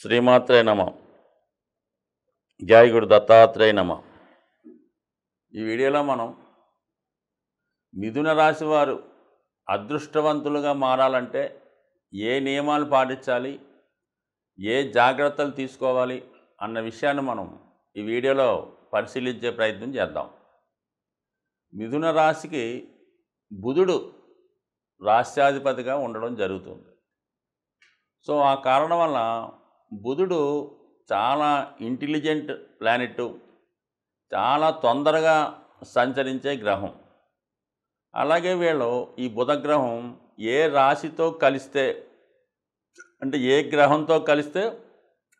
శ్రీమాత్రే నమ. జై గురు దత్తాత్రేయ నమ. ఈ వీడియోలో మనం మిథున రాశి వారు అదృష్టవంతులుగా మారాలంటే ఏ నియమాలు పాటించాలి, ఏ జాగ్రత్తలు తీసుకోవాలి అన్న విషయాన్ని మనం ఈ వీడియోలో పరిశీలించే ప్రయత్నం చేద్దాం. మిథున రాశికి బుధుడు రాశ్యాధిపతిగా ఉండడం జరుగుతుంది. సో ఆ కారణం వల్ల బుధుడు చాలా ఇంటెలిజెంట్ ప్లానెట్, చాలా తొందరగా సంచరించే గ్రహం. అలాగే వీళ్ళు ఈ బుధగ్రహం ఏ రాశితో కలిస్తే, అంటే ఏ గ్రహంతో కలిస్తే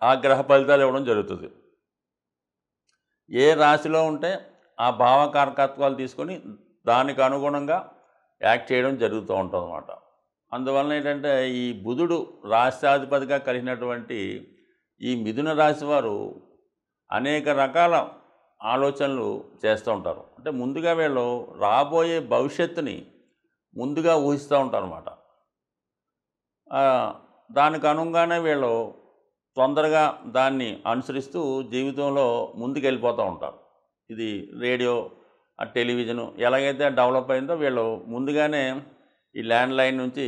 ఆ గ్రహ ఫలితాలు ఇవ్వడం జరుగుతుంది. ఏ రాశిలో ఉంటే ఆ భావకారకత్వాలు తీసుకొని దానికి అనుగుణంగా యాక్ట్ చేయడం జరుగుతూ ఉంటుంది అన్నమాట. అందువలన ఏంటంటే ఈ బుధుడు రాష్ట్రాధిపతిగా కలిగినటువంటి ఈ మిథున రాశి వారు అనేక రకాల ఆలోచనలు చేస్తూ ఉంటారు. అంటే ముందుగా వీళ్ళు రాబోయే భవిష్యత్తుని ముందుగా ఊహిస్తూ ఉంటారు అన్నమాట. దానికి అనుగుణంగానే వీళ్ళు తొందరగా దాన్ని అనుసరిస్తూ జీవితంలో ముందుకెళ్ళిపోతూ ఉంటారు. ఇది రేడియో, టెలివిజను ఎలాగైతే డెవలప్ అయిందో వీళ్ళు ముందుగానే ఈ ల్యాండ్లైన్ నుంచి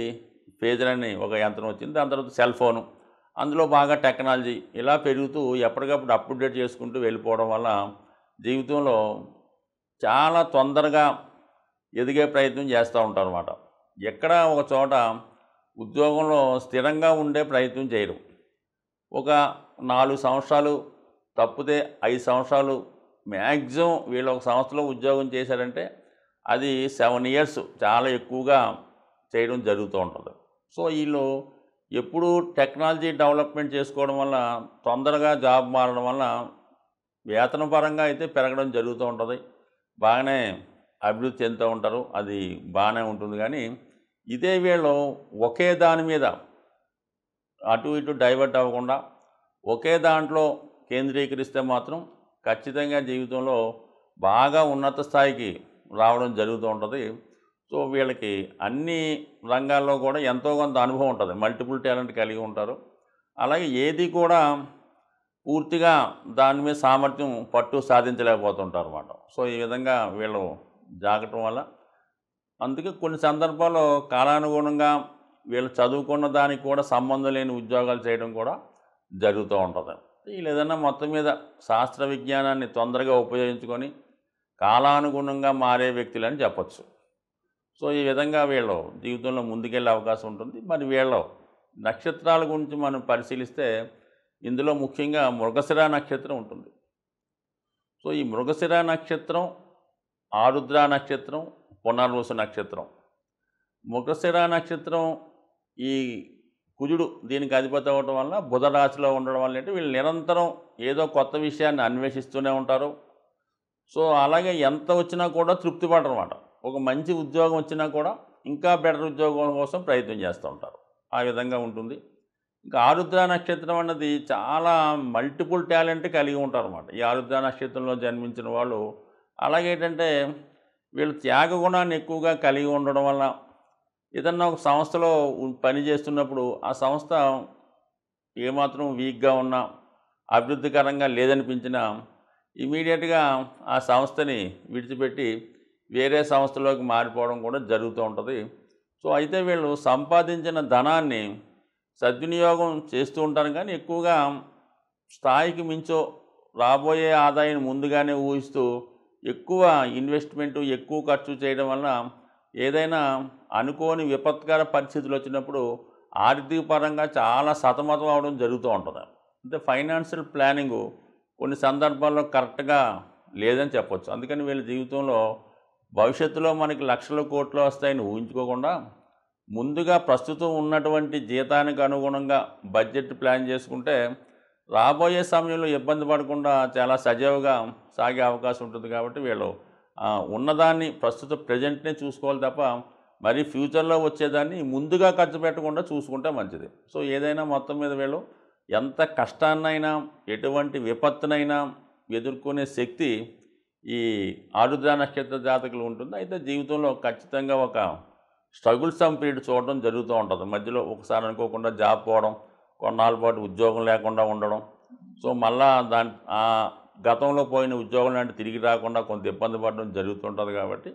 పేజీలని ఒక యంత్రం వచ్చింది. దాని తర్వాత సెల్ ఫోను, అందులో బాగా టెక్నాలజీ ఇలా పెరుగుతూ ఎప్పటికప్పుడు అప్డేట్ చేసుకుంటూ వెళ్ళిపోవడం వల్ల జీవితంలో చాలా తొందరగా ఎదిగే ప్రయత్నం చేస్తూ ఉంటారు అన్నమాట. ఎక్కడ ఒక చోట ఉద్యోగంలో స్థిరంగా ఉండే ప్రయత్నం చేయరు. ఒక 4 సంవత్సరాలు తప్పితే 5 సంవత్సరాలు మ్యాక్సిమం వీళ్ళు ఒక సంవత్సరంలో ఉద్యోగం చేశారంటే అది 7 ఇయర్స్ చాలా ఎక్కువగా చేయడం జరుగుతూ ఉంటుంది. సో వీళ్ళు ఎప్పుడూ టెక్నాలజీ డెవలప్మెంట్ చేసుకోవడం వల్ల తొందరగా జాబ్ మారడం వల్ల వేతన పరంగా అయితే పెరగడం జరుగుతూ ఉంటుంది, బాగానే అభివృద్ధి చెందుతూ ఉంటారు, అది బాగానే ఉంటుంది. కానీ ఇదే వీళ్ళు ఒకే దాని మీద అటు ఇటు డైవర్ట్ అవ్వకుండా ఒకే దాంట్లో కేంద్రీకరిస్తే మాత్రం ఖచ్చితంగా జీవితంలో బాగా ఉన్నత స్థాయికి రావడం జరుగుతూ ఉంటుంది. సో వీళ్ళకి అన్ని రంగాల్లో కూడా ఎంతో కొంత అనుభవం ఉంటుంది, మల్టిపుల్ టాలెంట్ కలిగి ఉంటారు. అలాగే ఏది కూడా పూర్తిగా దాని మీద సామర్థ్యం పట్టు సాధించలేకపోతుంటారు అన్నమాట. సో ఈ విధంగా వీళ్ళు జాగటం వల్ల అందుకే కొన్ని సందర్భాల్లో కాలానుగుణంగా వీళ్ళు చదువుకున్న దానికి కూడా సంబంధం లేని ఉద్యోగాలు చేయడం కూడా జరుగుతూ ఉంటుంది. వీళ్ళు ఏదైనా మొత్తం మీద శాస్త్ర విజ్ఞానాన్ని తొందరగా ఉపయోగించుకొని కాలానుగుణంగా మారే వ్యక్తులని చెప్పచ్చు. సో ఈ విధంగా వీళ్ళు జీవితంలో ముందుకెళ్ళే అవకాశం ఉంటుంది. మరి వీళ్ళ నక్షత్రాల గురించి మనం పరిశీలిస్తే ఇందులో ముఖ్యంగా మృగశిర నక్షత్రం ఉంటుంది. సో ఈ మృగశిర నక్షత్రం, ఆరుద్ర నక్షత్రం, పునర్వసు నక్షత్రం. మృగశిర నక్షత్రం ఈ కుజుడు దీనికి అధిపతి అవ్వడం వల్ల బుధ రాశిలో ఉండడం వల్ల ఏంటి వీళ్ళు నిరంతరం ఏదో కొత్త విషయాన్ని అన్వేషిస్తూనే ఉంటారు. సో అలాగే ఎంత వచ్చినా కూడా తృప్తి పడరు అన్నమాట. ఒక మంచి ఉద్యోగం వచ్చినా కూడా ఇంకా బెటర్ ఉద్యోగం కోసం ప్రయత్నం చేస్తూ ఉంటారు. ఆ విధంగా ఉంటుంది. ఇంకా ఆరుద్ర నక్షత్రం అన్నది చాలా మల్టిపుల్ టాలెంట్ కలిగి ఉంటారు అన్నమాట. ఈ ఆరుద్ర నక్షత్రంలో జన్మించిన వాళ్ళు అలాగే ఏంటంటే వీళ్ళు త్యాగ గుణాన్ని ఎక్కువగా కలిగి ఉండడం వల్ల ఏదన్నా ఒక సంస్థలో పని చేస్తున్నప్పుడు ఆ సంస్థ ఏమాత్రం వీక్గా ఉన్నా, అభివృద్ధికరంగా లేదనిపించినా ఇమీడియట్గా ఆ సంస్థని విడిచిపెట్టి వేరే సంస్థలోకి మారిపోవడం కూడా జరుగుతూ ఉంటుంది. సో అయితే వీళ్ళు సంపాదించిన ధనాన్ని సద్వినియోగం చేస్తూ ఉంటారు, కానీ ఎక్కువగా స్థాయికి మించో రాబోయే ఆదాయాన్ని ముందుగానే ఊహిస్తూ ఎక్కువ ఇన్వెస్ట్మెంటు, ఎక్కువ ఖర్చు చేయడం వలన ఏదైనా అనుకోని విపత్కర పరిస్థితులు వచ్చినప్పుడు ఆర్థిక పరంగా చాలా సతమతం అవడం జరుగుతూ ఉంటుంది. అంటే ఫైనాన్షియల్ ప్లానింగు కొన్ని సందర్భాల్లో కరెక్ట్గా లేదని చెప్పొచ్చు. అందుకని వీళ్ళ జీవితంలో భవిష్యత్తులో మనకి లక్షల కోట్లు వస్తాయని ఊహించుకోకుండా ముందుగా ప్రస్తుతం ఉన్నటువంటి జీతానికి అనుగుణంగా బడ్జెట్ ప్లాన్ చేసుకుంటే రాబోయే సమయంలో ఇబ్బంది పడకుండా చాలా సజావుగా సాగే అవకాశం ఉంటుంది. కాబట్టి వీళ్ళు ఉన్నదాన్ని ప్రస్తుత ప్రజెంట్నే చూసుకోవాలి తప్ప మరి ఫ్యూచర్లో వచ్చేదాన్ని ముందుగా ఖర్చు పెట్టకుండా చూసుకుంటే మంచిది. సో ఏదైనా మొత్తం మీద వీళ్ళు ఎంత కష్టాన్నైనా ఎటువంటి విపత్తునైనా ఎదుర్కొనే శక్తి ఈ ఆరుద్ర నక్షత్ర జాతకులు ఉంటుంది. అయితే జీవితంలో ఖచ్చితంగా ఒక స్ట్రగుల్ సమ్ పీరియడ్ చూడడం జరుగుతూ ఉంటుంది. మధ్యలో ఒకసారి అనుకోకుండా జాబ్ పోవడం, కొన్నాళ్ళ పాటు ఉద్యోగం లేకుండా ఉండడం. సో మళ్ళా గతంలో పోయిన ఉద్యోగం లాంటి తిరిగి రాకుండా కొంత ఇబ్బంది పడడం జరుగుతుంటుంది. కాబట్టి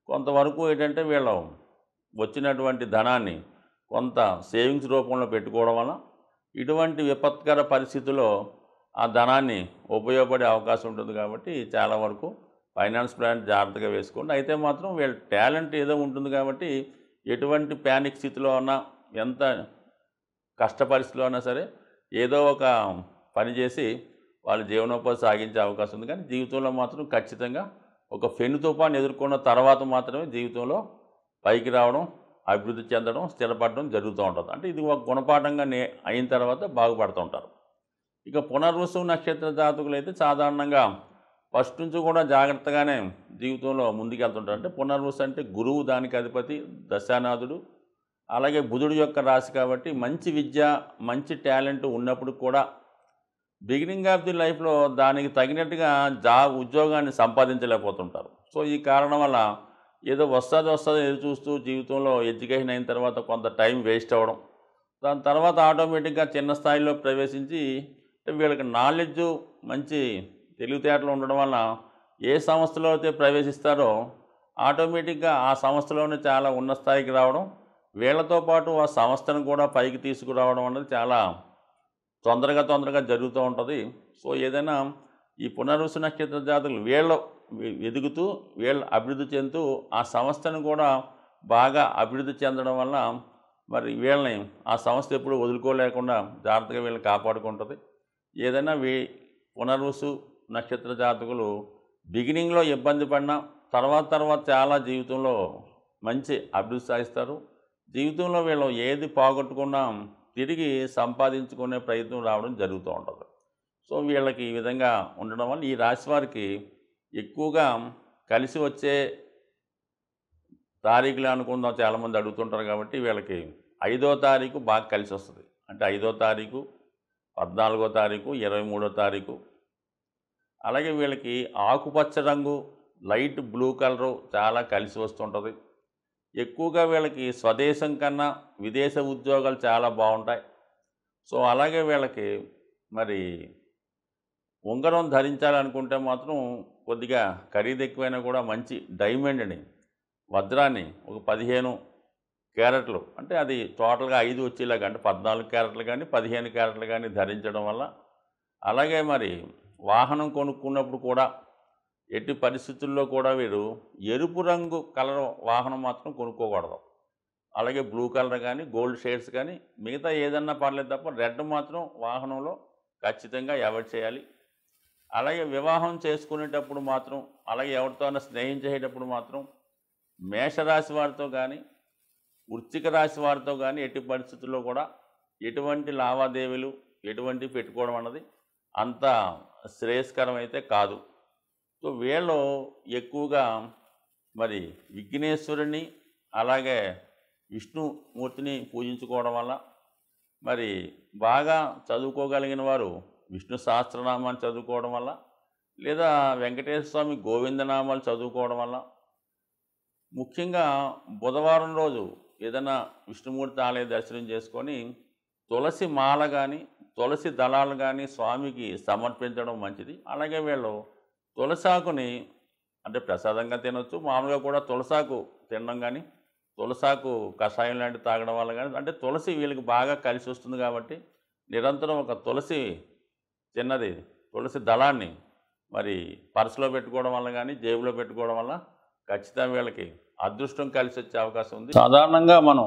కొంతవరకు ఏంటంటే వీళ్ళు వచ్చినటువంటి ధనాన్ని కొంత సేవింగ్స్ రూపంలో పెట్టుకోవడం వల్ల ఇటువంటి విపత్కర పరిస్థితుల్లో ఆ ధనాన్ని ఉపయోగపడే అవకాశం ఉంటుంది. కాబట్టి చాలా వరకు ఫైనాన్స్ ప్లాన్ జాగ్రత్తగా వేసుకోండి. అయితే మాత్రం వీళ్ళ టాలెంట్ ఏదో ఉంటుంది కాబట్టి ఎటువంటి ప్యానిక్ స్థితిలో ఉన్నా, ఎంత కష్ట పరిస్థితిలో ఉన్నా సరే ఏదో ఒక పని చేసి వాళ్ళ జీవనోపాధి సాగించే అవకాశం ఉంది. కానీ జీవితంలో మాత్రం ఖచ్చితంగా ఒక ఫెను తుఫాను ఎదుర్కొన్న తర్వాత మాత్రమే జీవితంలో పైకి రావడం, అభివృద్ధి చెందడం, స్థిరపడడం జరుగుతూ ఉంటుంది. అంటే ఇది ఒక గుణపాఠంగా అయిన తర్వాత బాగుపడుతూ ఉంటారు. ఇక పునర్వసు నక్షత్ర జాతకులు అయితే సాధారణంగా ఫస్ట్ నుంచి కూడా జాగ్రత్తగానే జీవితంలో ముందుకెళ్తుంటారు. అంటే పునర్వసు అంటే గురువు దానికి అధిపతి, దశానాథుడు, అలాగే బుధుడు యొక్క రాశి. కాబట్టి మంచి విద్య, మంచి టాలెంట్ ఉన్నప్పుడు కూడా బిగినింగ్ ఆఫ్ ది లైఫ్లో దానికి తగినట్టుగా ఉద్యోగాన్ని సంపాదించలేకపోతుంటారు. సో ఈ కారణం వల్ల ఏదో వస్తుంది ఎదురు చూస్తూ జీవితంలో ఎడ్యుకేషన్ అయిన తర్వాత కొంత టైం వేస్ట్ అవ్వడం, దాని తర్వాత ఆటోమేటిక్గా చిన్న స్థాయిలో ప్రవేశించి వీళ్ళకి నాలెడ్జు, మంచి తెలివితేటలు ఉండడం వల్ల ఏ సంస్థలో అయితే ప్రవేశిస్తారో ఆటోమేటిక్గా ఆ సంస్థలోనే చాలా ఉన్నత స్థాయికి రావడం, వీళ్ళతో పాటు ఆ సంస్థను కూడా పైకి తీసుకురావడం అనేది చాలా తొందరగా జరుగుతూ ఉంటుంది. సో ఏదైనా ఈ పునర్వసు నక్షత్ర జాతకులు వీళ్ళు ఎదుగుతూ, వీళ్ళు అభివృద్ధి చెందుతూ ఆ సంస్థను కూడా బాగా అభివృద్ధి చెందడం వల్ల మరి వీళ్ళని ఆ సంస్థ ఎప్పుడు వదులుకోలేకుండా జాగ్రత్తగా వీళ్ళని కాపాడుకుంటుంది. ఏదైనా పునర్వసు నక్షత్ర జాతకులు బిగినింగ్లో ఇబ్బంది పడినా తర్వాత చాలా జీవితంలో మంచి అభివృద్ధి సాధిస్తారు. జీవితంలో వీళ్ళు ఏది పోగొట్టుకున్నా తిరిగి సంపాదించుకునే ప్రయత్నం రావడం జరుగుతూ ఉంటుంది. సో వీళ్ళకి ఈ విధంగా ఉండడం వల్ల ఈ రాశి వారికి ఎక్కువగా కలిసి వచ్చే తారీఖులు అనుకుందాం చాలామంది అడుగుతుంటారు. కాబట్టి వీళ్ళకి 5వ తారీఖు బాగా కలిసి వస్తుంది. అంటే 5వ తారీఖు, 14వ తారీఖు, 23వ తారీఖు. అలాగే వీళ్ళకి ఆకుపచ్చ రంగు, లైట్ బ్లూ కలరు చాలా కలిసి వస్తుంటుంది. ఎక్కువగా వీళ్ళకి స్వదేశం కన్నా విదేశ ఉద్యోగాలు చాలా బాగుంటాయి. సో అలాగే వీళ్ళకి మరి ఉంగరం ధరించాలనుకుంటే మాత్రం కొద్దిగా ఖరీదు ఎక్కువైనా కూడా మంచి డైమండ్ని, వజ్రాన్ని ఒక 15 క్యారెట్లు, అంటే అది టోటల్గా 5 వచ్చేలాగా, అంటే 14 క్యారెట్లు కానీ 15 క్యారెట్లు కానీ ధరించడం వల్ల, అలాగే మరి వాహనం కొనుక్కున్నప్పుడు కూడా ఎట్టి పరిస్థితుల్లో కూడా వీరు ఎరుపు రంగు కలర్ వాహనం మాత్రం కొనుక్కోకూడదు. అలాగే బ్లూ కలర్ కానీ, గోల్డ్ షేడ్స్ కానీ, మిగతా ఏదన్నా పర్లేదు తప్ప రెడ్ మాత్రం వాహనంలో ఖచ్చితంగా అవాయిడ్ చేయాలి. అలాగే వివాహం చేసుకునేటప్పుడు మాత్రం, అలాగే ఎవరితోనైనా స్నేహం చేసేటప్పుడు మాత్రం మేషరాశి వారితో కానీ, వృశ్చిక రాశి వారితో కానీ ఎట్టి పరిస్థితుల్లో కూడా ఎటువంటి లావాదేవీలు ఎటువంటివి పెట్టుకోవడం అన్నది అంత శ్రేయస్కరం అయితే కాదు. సో వీళ్ళు ఎక్కువగా మరి విఘ్నేశ్వరుని, అలాగే విష్ణుమూర్తిని పూజించుకోవడం వల్ల, మరి బాగా చదువుకోగలిగిన వారు విష్ణు సహస్రనామాన్ని చదువుకోవడం వల్ల, లేదా వెంకటేశ్వర స్వామి గోవిందనామాలు చదువుకోవడం వల్ల, ముఖ్యంగా బుధవారం రోజు ఏదైనా విష్ణుమూర్తి ఆలయ దర్శనం చేసుకొని తులసి మాల కానీ, తులసి దళాలు కానీ స్వామికి సమర్పించడం మంచిది. అలాగే వీళ్ళు తులసాకుని అంటే ప్రసాదంగా తినొచ్చు, మామూలుగా కూడా తులసాకు తినడం కానీ, తులసాకు కషాయం లాంటివి తాగడం వల్ల కానీ, అంటే తులసి వీళ్ళకి బాగా కలిసి వస్తుంది. కాబట్టి నిరంతరం ఒక చిన్నది తులసి దళాన్ని మరి పర్సులో పెట్టుకోవడం వల్ల కానీ, జేబులో పెట్టుకోవడం వల్ల ఖచ్చితంగా వీళ్ళకి అదృష్టం కలిసి వచ్చే అవకాశం ఉంది. సాధారణంగా మనం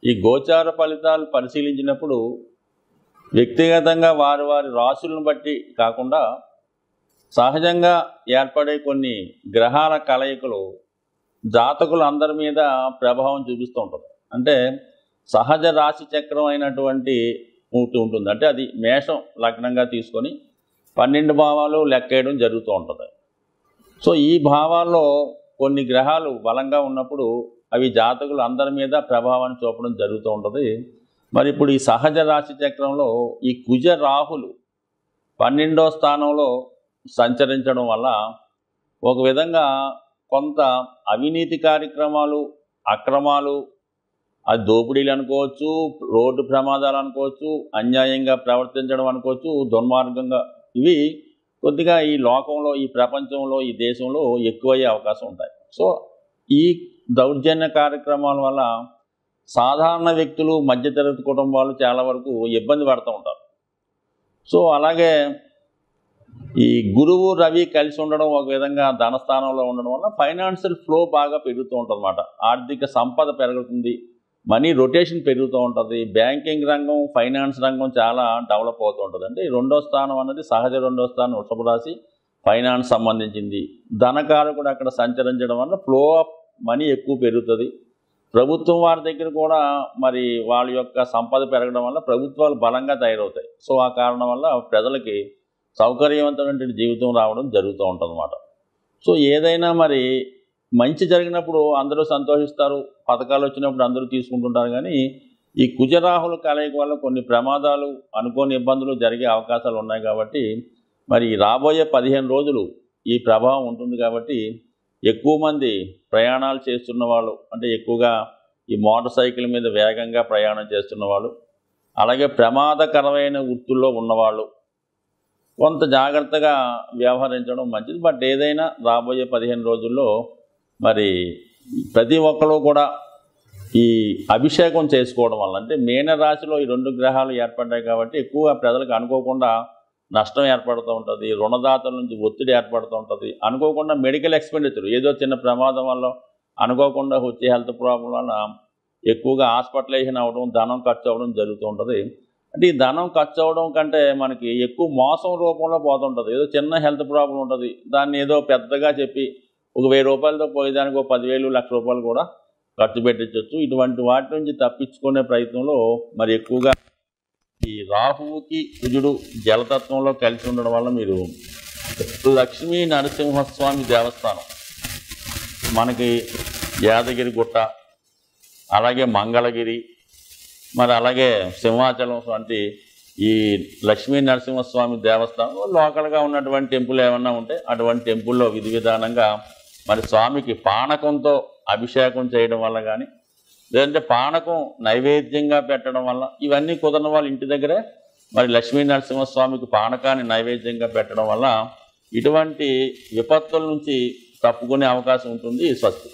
ఈ గోచార ఫలితాలు పరిశీలించినప్పుడు వ్యక్తిగతంగా వారి రాశులను బట్టి కాకుండా సహజంగా ఏర్పడే కొన్ని గ్రహాల కలయికలు జాతకులు అందరి మీద ప్రభావం చూపిస్తూ ఉంటుంది. అంటే సహజ రాశి చక్రం అయినటువంటి ఉంటుంది. అంటే అది మేషం లగ్నంగా తీసుకొని 12 భావాలు లెక్కేయడం జరుగుతూ ఉంటుంది. సో ఈ భావాల్లో కొన్ని గ్రహాలు బలంగా ఉన్నప్పుడు అవి జాతకులు అందరి మీద ప్రభావాన్ని చూపడం జరుగుతూ ఉంటుంది. మరి ఇప్పుడు ఈ సహజ రాశి చక్రంలో ఈ కుజ రాహులు 12వ స్థానంలో సంచరించడం వల్ల ఒక విధంగా కొంత అవినీతి కార్యక్రమాలు, అక్రమాలు, అది దోపిడీలు అనుకోవచ్చు, రోడ్డు ప్రమాదాలు అనుకోవచ్చు, అన్యాయంగా ప్రవర్తించడం అనుకోవచ్చు, దుర్మార్గంగా ఇవి కొద్దిగా ఈ లోకంలో, ఈ ప్రపంచంలో, ఈ దేశంలో ఎక్కువయ్యే అవకాశం ఉంటాయి. సో ఈ దౌర్జన్య కార్యక్రమాల వల్ల సాధారణ వ్యక్తులు, మధ్యతరగతి కుటుంబాలు చాలా వరకు ఇబ్బంది పడుతూ ఉంటారు. సో అలాగే ఈ గురువు రవి కలిసి ఉండడం ఒక విధంగా ధనస్థానంలో ఉండడం వల్ల ఫైనాన్షియల్ ఫ్లో బాగా పెరుగుతూ ఉంటుంది అన్నమాట. ఆర్థిక సంపద పెరుగుతుంది, మనీ రొటేషన్ పెరుగుతూ ఉంటుంది. బ్యాంకింగ్ రంగం, ఫైనాన్స్ రంగం చాలా డెవలప్ అవుతూ ఉంటుంది. అంటే రెండో స్థానం అన్నది సహజ రెండో స్థానం వృషభ రాశి, ఫైనాన్స్ సంబంధించింది. ధనకారకుడు అక్కడ సంచరించడం వల్ల ఫ్లో ఆఫ్ మనీ ఎక్కువ పెరుగుతుంది. ప్రభుత్వం వారి దగ్గర కూడా మరి వాళ్ళ యొక్క సంపద పెరగడం వల్ల ప్రభుత్వాలు బలంగా తయారవుతాయి. సో ఆ కారణం వల్ల ప్రజలకి సౌకర్యవంతమైన జీవితం రావడం జరుగుతూ ఉంటుంది అన్నమాట. సో ఏదైనా మరి మంచి జరిగినప్పుడు అందరూ సంతోషిస్తారు, పథకాలు వచ్చినప్పుడు అందరూ తీసుకుంటుంటారు. కానీ ఈ కుజరాహుల కలయిక వల్ల కొన్ని ప్రమాదాలు, అనుకోని ఇబ్బందులు జరిగే అవకాశాలు ఉన్నాయి. కాబట్టి మరి రాబోయే 15 రోజులు ఈ ప్రభావం ఉంటుంది. కాబట్టి ఎక్కువ మంది ప్రయాణాలు చేస్తున్న వాళ్ళు, అంటే ఎక్కువగా ఈ మోటార్ సైకిల్ మీద వేగంగా ప్రయాణం చేస్తున్న వాళ్ళు, అలాగే ప్రమాదకరమైన వృత్తుల్లో ఉన్నవాళ్ళు కొంత జాగ్రత్తగా వ్యవహరించడం మంచిది. బట్ ఏదైనా రాబోయే 15 రోజుల్లో మరి ప్రతి ఒక్కరు కూడా ఈ అభిషేకం చేసుకోవడం వల్ల, అంటే మీన రాశిలో ఈ 2 గ్రహాలు ఏర్పడ్డాయి కాబట్టి ఎక్కువగా ప్రజలకు అనుకోకుండా నష్టం ఏర్పడుతూ ఉంటుంది, రుణదాతల నుంచి ఒత్తిడి ఏర్పడుతూ ఉంటుంది. అనుకోకుండా మెడికల్ ఎక్స్పెండిచర్, ఏదో చిన్న ప్రమాదం వల్ల అనుకోకుండా వచ్చే హెల్త్ ప్రాబ్లం వల్ల ఎక్కువగా హాస్పిటలైజేషన్ అవ్వడం, ధనం ఖర్చు అవ్వడం జరుగుతూ ఉంటుంది. అంటే ఈ ధనం ఖర్చు అవ్వడం కంటే మనకి ఎక్కువ మోసం రూపంలో పోతుంటుంది. ఏదో చిన్న హెల్త్ ప్రాబ్లం ఉంటుంది, దాన్ని ఏదో పెద్దగా చెప్పి ఒక 1000 రూపాయలతో పోయేదానికి ఒక 10,000, 1,00,000 రూపాయలు కూడా ఖర్చు పెట్టించవచ్చు. ఇటువంటి వాటి నుంచి తప్పించుకునే ప్రయత్నంలో మరి ఎక్కువగా ఈ రాహువుకి కుజుడు జలతత్వంలో కలిసి ఉండడం వల్ల మీరు లక్ష్మీ నరసింహస్వామి దేవస్థానం, మనకి యాదగిరి గుట్ట, అలాగే మంగళగిరి, మరి అలాగే సింహాచలం వంటి ఈ లక్ష్మీ నరసింహస్వామి దేవస్థానంలో లోకల్గా ఉన్నటువంటి టెంపుల్ ఏమన్నా ఉంటే అటువంటి టెంపుల్లో విధి విధానంగా మరి స్వామికి పానకంతో అభిషేకం చేయడం వల్ల కానీ, లేదంటే పానకం నైవేద్యంగా పెట్టడం వల్ల, ఇవన్నీ కుదరని వాళ్ళు ఇంటి దగ్గరే మరి లక్ష్మీ నరసింహస్వామికి పానకాన్ని నైవేద్యంగా పెట్టడం వల్ల ఇటువంటి విపత్తుల నుంచి తప్పుకునే అవకాశం ఉంటుంది. స్వస్తి.